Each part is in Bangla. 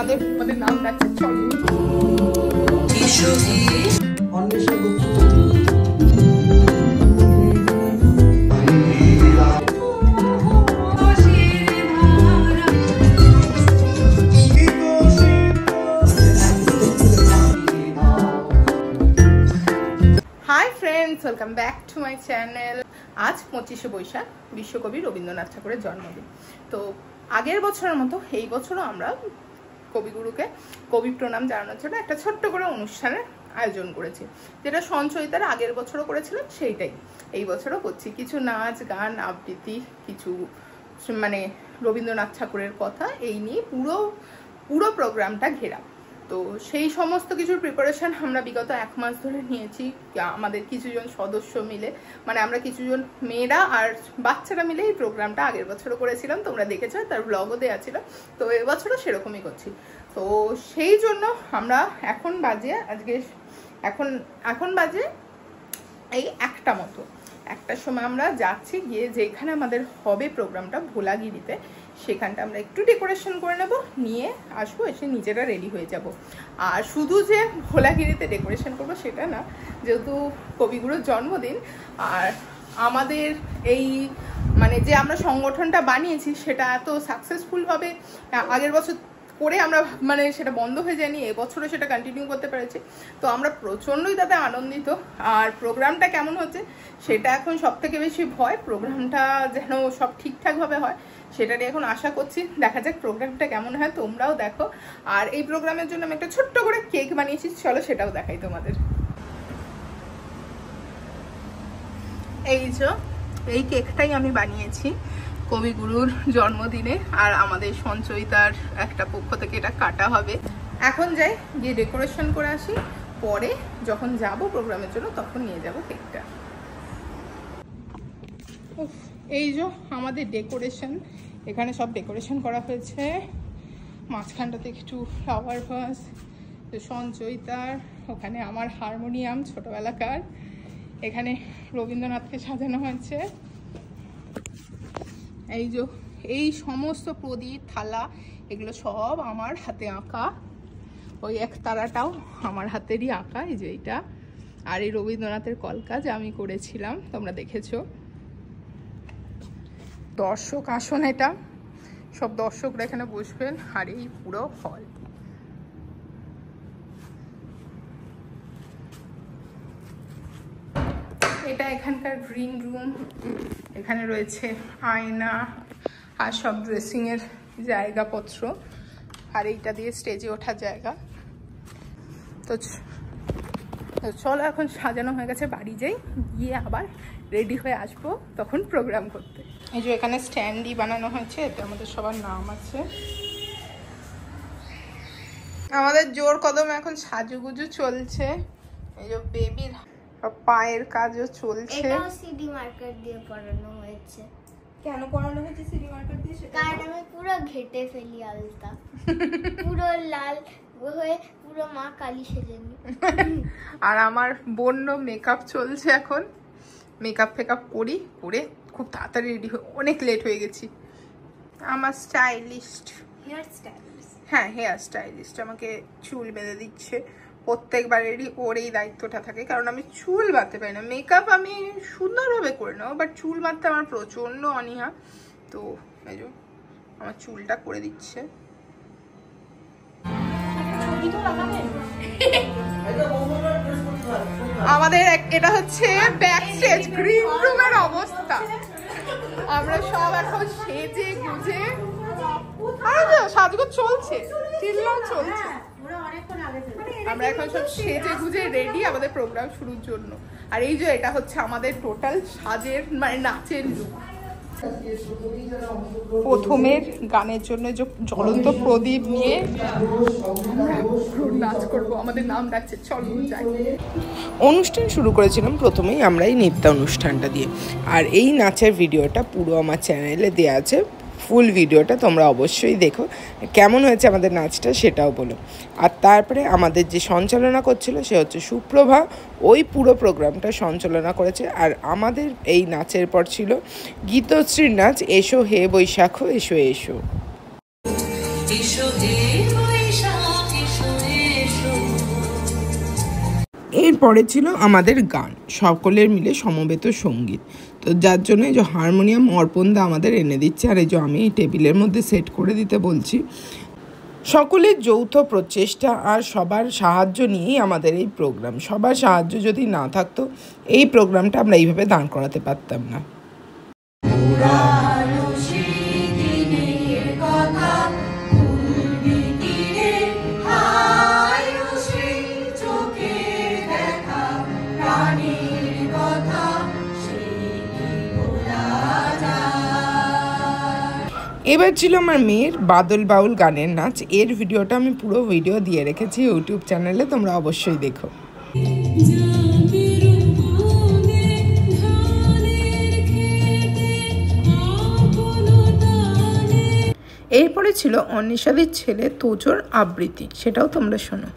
আমাদের নাম ডাকছে চলো। Hi friends, welcome back to my channel. আজ 25শে বৈশাখ, বিশ্বকবি রবীন্দ্রনাথ ঠাকুরের জন্মদিন। তো আগের বছরের মতো এই বছরও আমরা কবিগুরুকে কবি প্রণাম জানানোর জন্য একটা ছোট্ট করে অনুষ্ঠানের আয়োজন করেছি, যেটা সঞ্চয়িতার আগের বছরও করেছিলাম সেইটাই এই বছরও করছি। কিছু নাচ গান আবৃত্তি, কিছু মানে রবীন্দ্রনাথ ঠাকুরের কথা এই নিয়ে পুরো প্রোগ্রামটা ঘেরা। তো সেই সমস্ত কিছুর প্রিপারেশন আমরা বিগত 1 মাস ধরে নিয়েছি। আমাদের কিছুজন সদস্য মিলে, মানে আমরা কিছুজন মেয়েরা আর বাচ্চারা মিলে এই প্রোগ্রামটা আগের বছরও করেছিলাম, তোমরা দেখেছো, তার ব্লগও দেওয়া ছিল। তো এবছরও সেরকমই করছি। তো সেই জন্য আমরা এখন বাজে এই 1টা মতো, 1টার সময় আমরা যাচ্ছি, গিয়ে যেখানে আমাদের হবে প্রোগ্রামটা ভোলাগিরিতে, সেখানটা আমরা একটু ডেকোরেশন করে নেব, নিয়ে আসবো, এসে নিজেরা রেডি হয়ে যাব। আর শুধু যে ভোলাগিরিতে ডেকোরেশন করবো সেটা না, যেহেতু কবিগুরুর জন্মদিন আর আমাদের এই মানে যে আমরা সংগঠনটা বানিয়েছি সেটা এত সাকসেসফুলভাবে আগের বছর করে আমরা মানে সেটা বন্ধ হয়ে যায়নি, এবছরও সেটা কন্টিনিউ করতে পেরেছি। তো আমরা প্রচণ্ডই তাতে আনন্দিত। আর প্রোগ্রামটা কেমন হচ্ছে সেটা এখন সব থেকে বেশি ভয়, প্রোগ্রামটা যেন সব ঠিকঠাকভাবে হয় সেটা নিয়ে এখন আশা করছি। দেখা যাক প্রোগ্রামটা কেমন হয়, তোমরাও দেখো। আর এই প্রোগ্রামের জন্য আমি একটা ছোট্ট করে কেক বানিয়েছি, চলো সেটাও দেখাই তোমাদের। এই কেকটাই আমি বানিয়েছি কবিগুরুর জন্মদিনে, আর আমাদের সঞ্চয়িতার একটা পক্ষ থেকে এটা কাটা হবে। এখন যাই, গিয়ে ডেকোরেশন করে আসি, পরে যখন যাব প্রোগ্রামের জন্য তখন নিয়ে যাব কেকটা। এই যে আমাদের ডেকোরেশন, এখানে সব ডেকোরেশন করা হয়েছে। মাঝখানটাতে একটু ফ্লাওয়ার ভাস, সঞ্চয়িতার, ওখানে আমার হারমোনিয়াম ছোটবেলাকার, এখানে রবীন্দ্রনাথকে সাজানো হয়েছে। এই সমস্ত প্রদীপ থালা এগুলো সব আমার হাতে আঁকা, ওই একতারাটাও আমার হাতেরই আঁকা, এই যে এইটা। আর এই রবীন্দ্রনাথের কলকা যে আমি করেছিলাম, তোমরা দেখেছো। দর্শক আসন, এটা সব দর্শকরা এখানে বসবেন। আর এই পুরো হল, এটা এখানকার ড্রিং রুম। এখানে রয়েছে আয়না আর সব ড্রেসিংয়ের জায়গাপত্র, আর এইটা দিয়ে স্টেজে ওঠার জায়গা। তো চলো, এখন সাজানো হয়ে গেছে, বাড়ি যাই, গিয়ে আবার রেডি হয়ে আসবো তখন প্রোগ্রাম করতে। এই যে এখানে স্ট্যান্ডই বানানো হয়েছে, এতে আমাদের সবার নাম আছে। আমাদের জোর কদমে এখন সাজুগুজু চলছে। এই যে বেবির পায়ের কাজও চলছে। এটাও সিডি মার্কার দিয়ে পড়ানো হয়েছে। কেন পড়ানো হয়েছে সিডি মার্কার দিয়ে? কারণ আমি পুরো ঘেটে ফেলি আলতা, পুরো লাল হয়ে পুরো মা কালী সেজেনি। আর আমার বোন মেকআপ চলছে এখন, মেকআপ ফেকআপ করে খুব তাড়াতাড়ি রেডি হয়ে, অনেক লেট হয়ে গেছি। আমার স্টাইলিস্ট, হ্যাঁ হেয়ার স্টাইলিস্ট আমাকে চুল বেঁধে দিচ্ছে প্রত্যেকবারেরই। ওর এই দায়িত্বটা থাকে, কারণ আমি চুল বাঁধতে পারি না। মেকআপ আমি সুন্দরভাবে করে নেবো, বাট চুল বাঁধতে আমার প্রচণ্ড অনীহা। তো এই যে আমার চুলটা করে দিচ্ছে। আমাদের এটা হচ্ছে ব্যাক স্টেজ গ্রিন রুমের অবস্থা। আমরা সব এখন সেজে গুজে, সাজগোজ চলছে, চিল্লাও চলছে। আমরা এখন সব সেজে গুজে রেডি আমাদের প্রোগ্রাম শুরুর জন্য। আর এই যে এটা হচ্ছে আমাদের টোটাল সাজের মানে নাচের লুক। প্রথমের গানের জন্য যে জ্বলন্ত প্রদীপ নিয়ে নাচ করবো, আমাদের নাম ডাকছে চলো যাই। অনুষ্ঠান শুরু করেছিলাম প্রথমেই আমরা এই নৃত্য অনুষ্ঠানটা দিয়ে। আর এই নাচের ভিডিওটা পুরো আমার চ্যানেলে দেওয়া আছে, ফুল ভিডিওটা তোমরা অবশ্যই দেখো। কেমন হয়েছে আমাদের নাচটা সেটাও বলো। আর তারপরে আমাদের যে সঞ্চালনা করছিল সে হচ্ছে সুপ্রভা, ওই পুরো প্রোগ্রামটা সঞ্চালনা করেছে। আর আমাদের এই নাচের পর ছিল গীতশ্রীর নাচ, এসো হে বৈশাখ এসো এসো। এরপরে ছিল আমাদের গান, সকলের মিলে সমবেত সঙ্গীত। তো যার জন্য এই যে হারমোনিয়াম অর্পণদা আমাদের এনে দিচ্ছে, আর এই যে আমি এই টেবিলের মধ্যে সেট করে দিতে বলছি। সকলের যৌথ প্রচেষ্টা আর সবার সাহায্য নিয়েই আমাদের এই প্রোগ্রাম। সবার সাহায্য যদি না থাকতো এই প্রোগ্রামটা আমরা এইভাবে দাঁড় করাতে পারতাম না। এবার ছিল আমার মেয়ের বাদল বাউল গানের নাচ। এর ভিডিওটা আমি পুরো ভিডিও দিয়ে রেখেছি ইউটিউব চ্যানেলে, তোমরা অবশ্যই দেখো। এরপরে ছিল অনিশাদির ছেলে তোজোর আবৃত্তি, সেটাও তোমরা শোনো।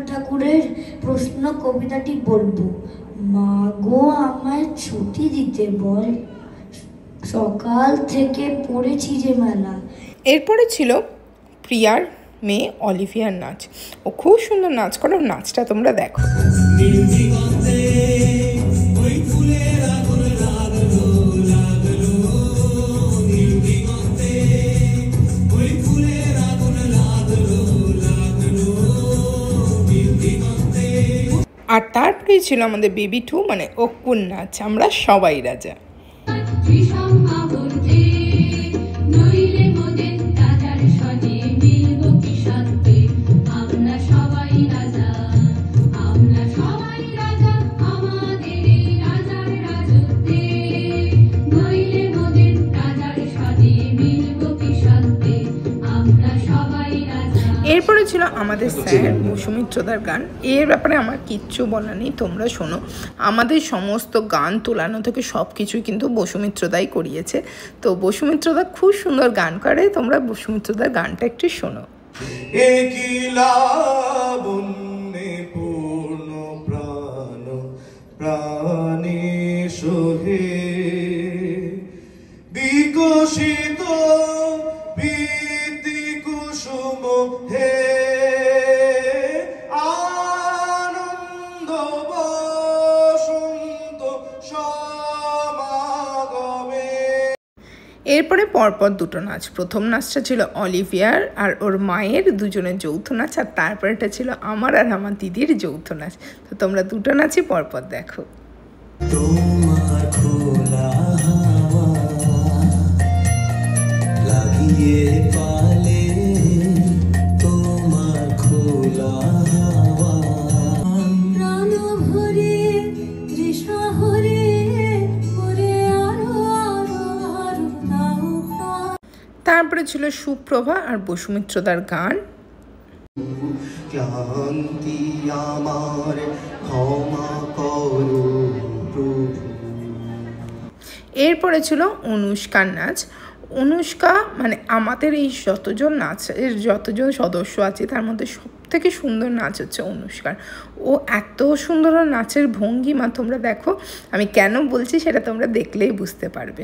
ঠাকুরের প্রশ্ন কবিতাটি বলবো। মা গো আমায় ছুটি দিতে বল, সকাল থেকে পড়েছি যে মেলা। এরপরে ছিল প্রিয়ার মেয়ে অলিভিয়ার নাচ। ও খুব সুন্দর নাচ করে, নাচটা তোমরা দেখো। আর তারপরেই ছিল আমাদের বেবি 2 মানে অকুন নাচ, আমরা সবাই রাজা। এরপরে ছিল আমাদের স্যার বসুমিত্রদার গান। এর ব্যাপারে আমার কিচ্ছু বলার নেই, তোমরা শোনো। আমাদের সমস্ত গান তোলানো থেকে সব কিছুই কিন্তু বসুমিত্রদাই করিয়েছে। তো বসুমিত্রদা খুব সুন্দর গান করে, তোমরা বসুমিত্রদার গানটা একটু শোনো। পূর্ণ প্রাণ প্রাণে সোহে বিকশিত কুসুম হে আনন্দ বসন্ত সমাগমে। এরপরে পরপর দুটো নাচ। প্রথম নাচটা ছিল অলিভিয়ার আর ওর মায়ের দুজনের যৌথ নাচ, আর তারপরেটা ছিল আমার আর আমার দিদির যৌথ নাচ। তো তোমরা দুটো নাচই পরপর দেখো। তোমার খোলা হাওয়া লাগিয়ে পালে, তোমার খোলা হাওয়া প্রাণ ভরে তৃষ্ণা হরে ওরে আরো আরো আরো দাও প্রাণ। তারপরে ছিল সুপ্রভা আর বসুমিত্রদার গান। ক্লান্তি আমার ক্ষমা করো প্রভু। এরপরে ছিল অনুষ্কার নাচ। অনুষ্কা মানে আমাদের এই যতজন সদস্য আছে তার মধ্যে সব থেকে সুন্দর নাচ হচ্ছে অনুষ্কার। ও এত সুন্দর নাচের ভঙ্গিমা, তোমরা দেখো। আমি কেন বলছি সেটা তোমরা দেখলেই বুঝতে পারবে।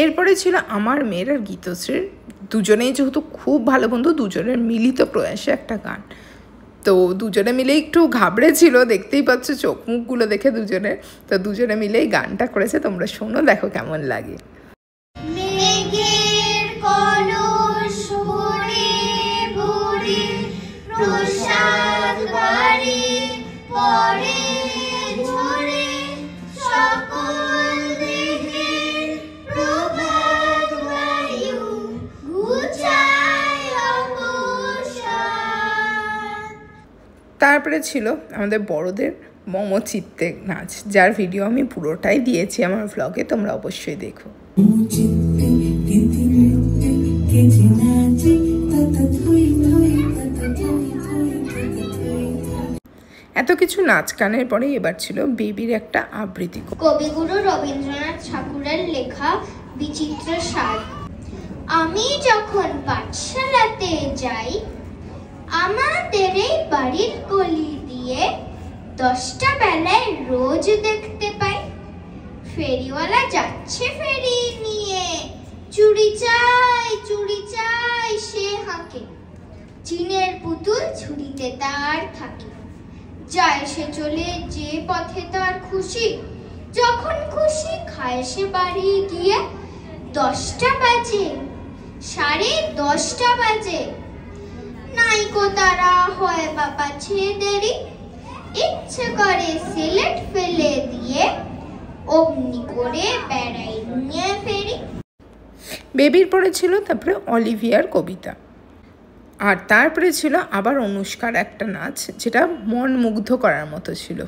এরপরে ছিল আমার মেয়ের আর গীতশ্রীর, দুজনেই যেহেতু খুব ভালো বন্ধু, দুজনের মিলিত প্রয়াসে একটা গান। তো দুজনে মিলে একটু ঘাবড়েছিল, দেখতেই পাচ্ছ চোখ মুখগুলো দেখে দুজনের। তো দুজনে মিলেই গানটা করেছে, তোমরা শোনো, দেখো কেমন লাগে। তারপরে ছিল আমাদের বড়দের মমচিত্তে নাচ, যার ভিডিও আমি পুরোটাই দিয়েছি আমার ভ্লগে, তোমরা অবশ্যই দেখো। এত কিছু নাচ গানের পরে এবার ছিল বেবির একটা আবৃত্তি। কবিগুরু রবীন্দ্রনাথ ঠাকুরের লেখা বিচিত্র সার। আমি যখন পাঠশালাতে যাই, আমাদের এই বাড়ির গলি দিয়ে 10টা বেলায় রোজ দেখতে পাই ফেরিওয়ালা যাচ্ছে ফেরি নিয়ে, চুড়ি চাই সে হাঁকে, চীনের পুতুল ঝুড়িতে তার থাকে, যায় সে চলে যে পথে তার খুশি, যখন খুশি খায় সে বাড়ি গিয়ে। 10টা বাজে, 10:30 বাজে, নাইকো তারা হয় বাবা ছেড়ে দেরি, ইচ্ছে করে সিলেট ফেলে দিয়ে অমনি করে বেড়াই নিয়ে ফেরি। বেবির পরে ছিল তারপরে অলিভিয়ার কবিতা, আর তারপরে ছিল আবার অনুষ্কার একটা নাচ, যেটা মন মুগ্ধ করার মতো ছিল।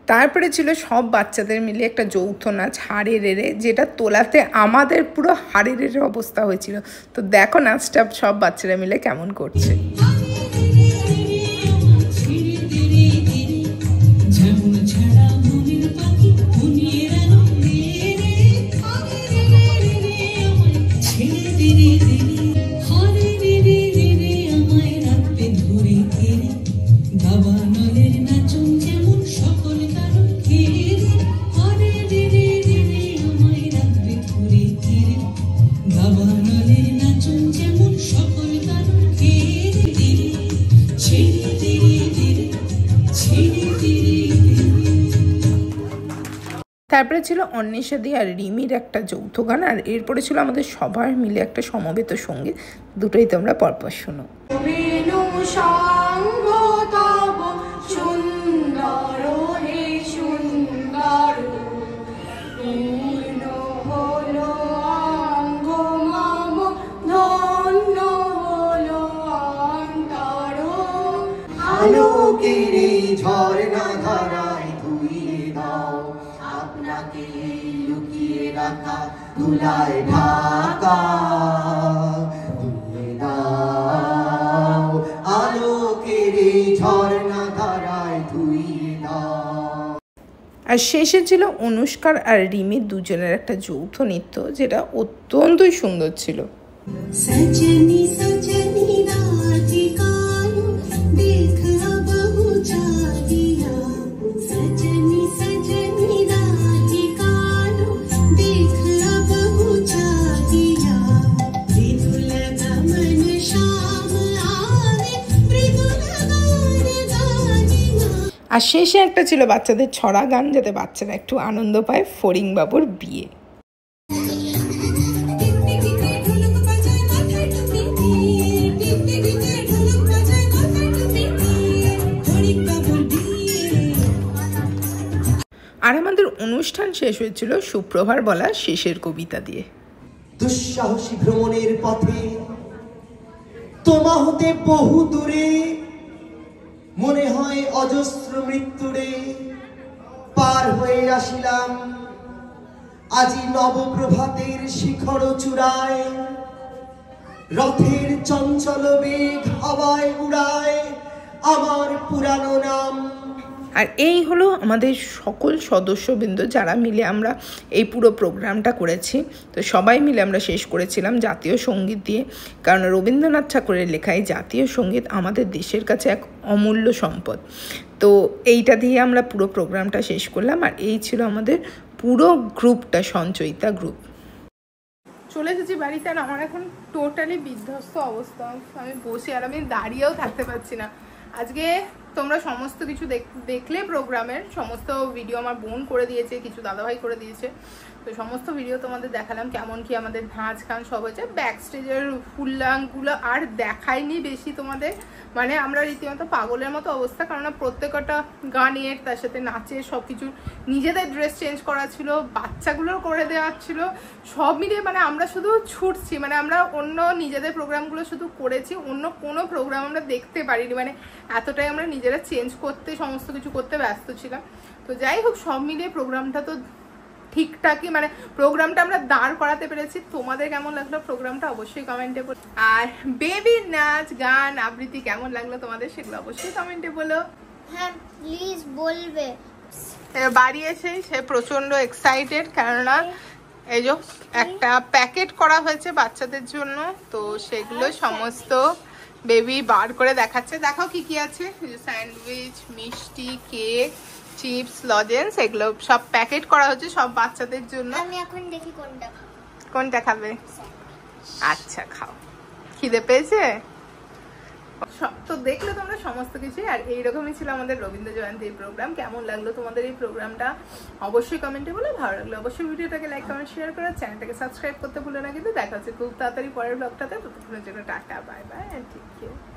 তারপরে ছিল সব বাচ্চাদের মিলে একটা যৌথ নাচ হাড়ে রেড়ে, যেটা তোলাতে আমাদের পুরো হাড়ে রেড়ে অবস্থা হয়েছিল। তো দেখো নাচটা সব বাচ্চারা মিলে কেমন করছে। তারপরে ছিল অন্বেষাদি আর রিমির একটা যৌথ গান, আর এরপরে ছিল আমাদের সবার মিলে একটা সমবেত সঙ্গীত। দুটোই তোমরা পরপর শোনো। আলোকের ঝর্ণা ধারায় ধুইয়ে দাও আপনাকে লুকিয়ে রাখা ধুলায় ঢাকা, ধুইয়ে দাও আলোকের ঝর্ণা ধারায় ধুইয়ে দাও। আর শেষে ছিল অনুষ্কার আর রিমির দুজনের একটা যৌথ নৃত্য, যেটা অত্যন্তই সুন্দর ছিল। सजनी सजनी राधिका देख अब उजालिया, सजनी सजनी राधिका देख अब उजालिया, मृदुल गमन श्याम आवे मृदुल गान गानिया। আর শেষে একটা ছিল বাচ্চাদের ছড়া গান, যাতে বাচ্চারা একটু আনন্দ পায়, ফড়িং বাবুর বিয়ে। আর আমাদের অনুষ্ঠান শেষ হয়েছিল সুপ্রভার বলা শেষের কবিতা দিয়ে। দুঃসাহসী ভ্রমণের পথে তোমা হতে বহু দূরে, মনে হয় অজস্র মৃত্যুরে পার হয়ে আসিলাম আজি নবপ্রভাতের শিখর চূড়ায়, রথের চঞ্চল বেগ হাওয়ায় উড়ায় আমার পুরানো নাম। আর এই হলো আমাদের সকল সদস্যবৃন্দ যারা মিলে আমরা এই পুরো প্রোগ্রামটা করেছি। তো সবাই মিলে আমরা শেষ করেছিলাম জাতীয় সঙ্গীত দিয়ে, কারণ রবীন্দ্রনাথ ঠাকুরের লেখায় জাতীয় সঙ্গীত আমাদের দেশের কাছে এক অমূল্য সম্পদ। তো এইটা দিয়ে আমরা পুরো প্রোগ্রামটা শেষ করলাম। আর এই ছিল আমাদের পুরো গ্রুপটা, সঞ্চয়িতা গ্রুপ। চলে এসেছি বাড়িতে, আর আমার এখন টোটালি বিধ্বস্ত অবস্থা। আমি বসে আর আমি দাঁড়িয়েও থাকতে পারছি না। আজকে তোমরা সমস্ত কিছু দেখলে, প্রোগ্রামের সমস্ত ভিডিও আমার বোন করে দিয়েছে, কিছু দাদাভাই করে দিয়েছে। তো সমস্ত ভিডিও তোমাদের দেখালাম কেমন কি আমাদের নাচ গান সব হয়েছে। ব্যাক স্টেজের ফুললাংগুলো আর দেখাইনি বেশি তোমাদের, মানে আমরা রীতিমতো পাগলের মতো অবস্থা, কারণ প্রত্যেকটা গানের তার সাথে নাচের সব কিছু নিজেদের ড্রেস চেঞ্জ করা ছিল, বাচ্চাগুলোর করে দেওয়া ছিল, সব মিলিয়ে মানে আমরা শুধু ছুটছি। মানে আমরা অন্য নিজেদের প্রোগ্রামগুলো শুধু করেছি, অন্য কোনো প্রোগ্রাম আমরা দেখতে পারিনি, মানে এতটাই আমরা নিজেরা চেঞ্জ করতে সমস্ত কিছু করতে ব্যস্ত ছিলাম। তো যাই হোক, সব মিলিয়ে প্রোগ্রামটা তো ঠিকঠাকই মানে প্রোগ্রামটা আমরা দাঁড় করাতে পেরেছি। তোমাদের কেমন লাগলো প্রোগ্রামটা অবশ্যই কমেন্টে বলো। আর বেবির নাচ গান আবৃত্তি কেমন লাগলো তোমাদের সেগুলো অবশ্যই কমেন্টে বলো। হ্যাঁ প্লিজ বলবে। বাড়ি এসে সে প্রচন্ড এক্সাইটেড, কেননা এই যে একটা প্যাকেট করা হয়েছে বাচ্চাদের জন্য, তো সেগুলো সমস্ত বেবি বার করে দেখাচ্ছে। দেখাও কি কি আছে, স্যান্ডউইচ, মিষ্টি, কেক, চিপস, লজেন্স, এগুলো সব প্যাকেট করা হচ্ছে সব বাচ্চাদের জন্য। আমি এখন দেখি কোনটা খাবো। কোনটা খাবে? আচ্ছা খাও, খিদে পেয়েছে। তো দেখলে তোমরা সমস্ত কিছু। আর এইরকমই ছিল আমাদের রবীন্দ্র জয়ন্তীর প্রোগ্রাম। কেমন লাগলো তোমাদের এই প্রোগ্রামটা অবশ্যই কমেন্টে বলো। ভালো লাগলো অবশ্যই ভিডিওটাকে লাইক কমেন্ট শেয়ার করো, চ্যানেলটাকে সাবস্ক্রাইব করতে ভুলো না কিন্তু। দেখা হচ্ছে খুব তাড়াতাড়ি পরের ব্লগটাতে। ততক্ষণের জন্য tata, bye bye, and take care.